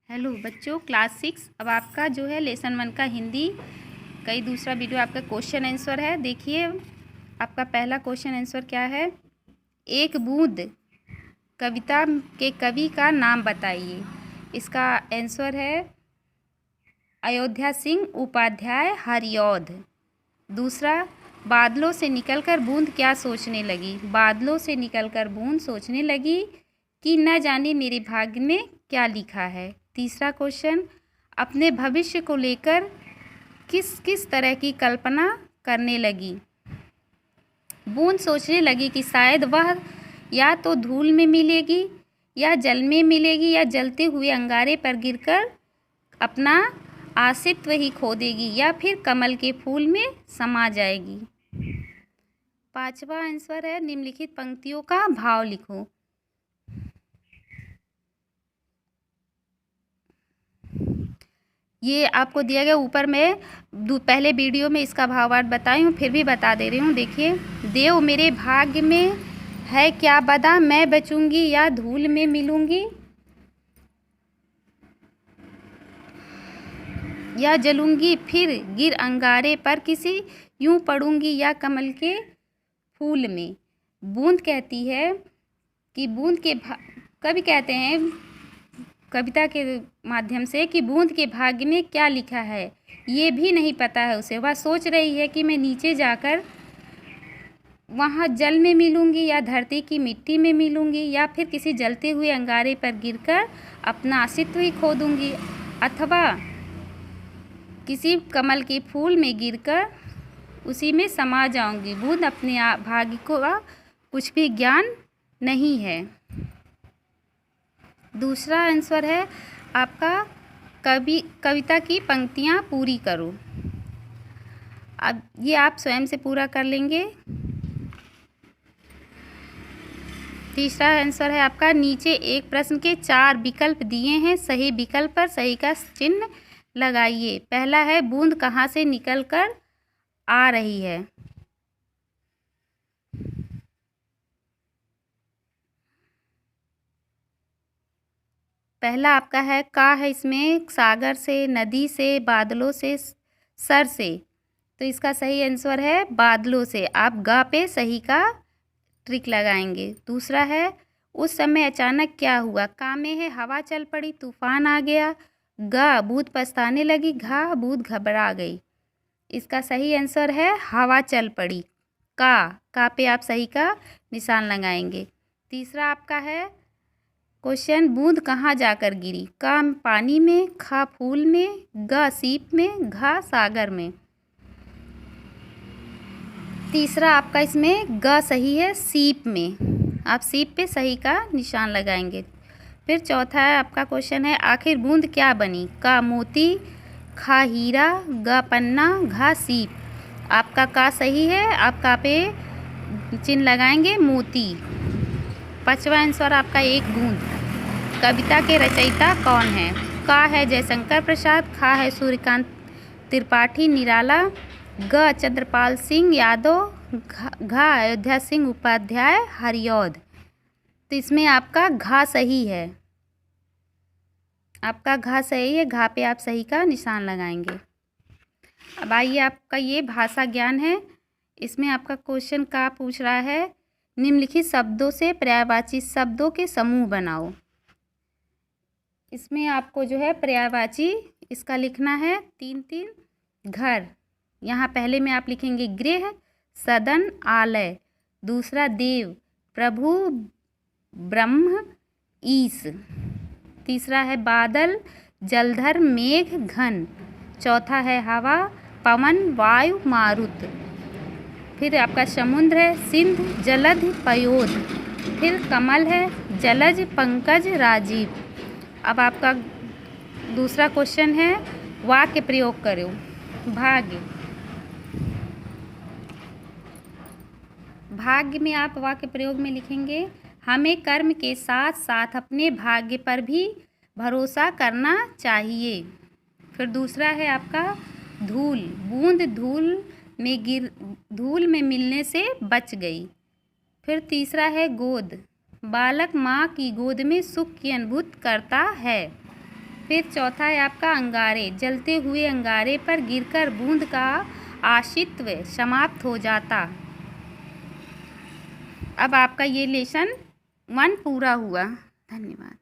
Hello बच्चों, class 6। अब आपका जो है लेसन 1 का हिंदी कई दूसरा वीडियो आपका क्वेश्चन आंसर है। देखिए आपका पहला क्वेश्चन आंसर क्या है। एक बूंद कविता के कवि का नाम बताइए। इसका आंसर है अयोध्या सिंह उपाध्याय हरिऔध। दूसरा, बादलों से निकलकर बूंद क्या सोचने लगी। बादलों से निकलकर बूंद सोचने लगी कि न जाने मेरे भाग्य में क्या लिखा है। तीसरा क्वेश्चन, अपने भविष्य को लेकर किस किस तरह की कल्पना करने लगी। बूंद सोचने लगी कि शायद वह या तो धूल में मिलेगी या जल में मिलेगी या जलते हुए अंगारे पर गिरकर अपना अस्तित्व ही खो देगी या फिर कमल के फूल में समा जाएगी। पांचवा आंसर है निम्नलिखित पंक्तियों का भाव लिखो। ये आपको दिया गया ऊपर में पहले वीडियो में इसका भावार्थ बताई हूँ, फिर भी बता दे रही हूँ। देखिए, देव मेरे भाग्य में है क्या बदा, मैं बचूंगी या धूल में मिलूंगी या जलूंगी, फिर गिर अंगारे पर किसी यूं पड़ूंगी या कमल के फूल में। बूंद कहती है कि बूंद के कवि कहते हैं कविता के माध्यम से कि बूंद के भाग्य में क्या लिखा है ये भी नहीं पता है उसे। वह सोच रही है कि मैं नीचे जाकर वहाँ जल में मिलूंगी या धरती की मिट्टी में मिलूंगी या फिर किसी जलते हुए अंगारे पर गिरकर अपना अस्तित्व ही खो दूंगी, अथवा किसी कमल के फूल में गिरकर उसी में समा जाऊंगी। बूंद अपने भाग्य को कुछ भी ज्ञान नहीं है। दूसरा आंसर है आपका कविता की पंक्तियाँ पूरी करो। अब ये आप स्वयं से पूरा कर लेंगे। तीसरा आंसर है आपका नीचे एक प्रश्न के 4 विकल्प दिए हैं, सही विकल्प पर सही का चिन्ह लगाइए। पहला है बूंद कहाँ से निकल कर आ रही है। पहला आपका है का है इसमें सागर से, नदी से, बादलों से, सर से। तो इसका सही आंसर है बादलों से। आप गा पे सही का ट्रिक लगाएंगे। दूसरा है उस समय अचानक क्या हुआ। का में है हवा चल पड़ी, तूफान आ गया। गा बूंद पछताने लगी, घा बूंद घबरा गई। इसका सही आंसर है हवा चल पड़ी। का पे आप सही का निशान लगाएंगे। तीसरा आपका है क्वेश्चन बूंद कहाँ जाकर गिरी। का पानी में, खा फूल में, ग सीप में, घा सागर में। तीसरा आपका इसमें ग सही है सीप में। आप सीप पे सही का निशान लगाएंगे। फिर चौथा है आपका क्वेश्चन है आखिर बूंद क्या बनी। का मोती, खा हीरा, ग पन्ना, घा सीप। आपका का सही है, आप का पे चिन्ह लगाएंगे मोती। पांचवा आंसर आपका एक बूंद कविता के रचयिता कौन है। का है जयशंकर प्रसाद, खा है सूर्यकांत त्रिपाठी निराला, ग चंद्रपाल सिंह यादव, घा अयोध्या सिंह उपाध्याय हरिऔध। तो इसमें आपका घा सही है। आपका घा सही है, घा पे आप सही का निशान लगाएंगे। अब आइए आपका ये भाषा ज्ञान है। इसमें आपका क्वेश्चन का पूछ रहा है निम्नलिखित शब्दों से पर्यायवाची शब्दों के समूह बनाओ। इसमें आपको जो है पर्यायवाची इसका लिखना है 3-3। घर, यहाँ पहले में आप लिखेंगे गृह, सदन, आलय। दूसरा देव, प्रभु, ब्रह्म, ईश। तीसरा है बादल, जलधर, मेघ, घन। चौथा है हवा, पवन, वायु, मारुत। फिर आपका समुद्र है सिंध, जलध, पयोध। फिर कमल है जलज, पंकज, राजीव। अब आपका दूसरा क्वेश्चन है वाक्य प्रयोग करो। भाग्य में आप वाक्य प्रयोग में लिखेंगे हमें कर्म के साथ साथ अपने भाग्य पर भी भरोसा करना चाहिए। फिर दूसरा है आपका धूल, बूंद धूल में मिलने से बच गई। फिर तीसरा है गोद, बालक माँ की गोद में सुख की अनुभूति करता है। फिर चौथा है आपका अंगारे, जलते हुए अंगारे पर गिरकर बूंद का आशित्व समाप्त हो जाता। अब आपका ये लेसन 1 पूरा हुआ। धन्यवाद।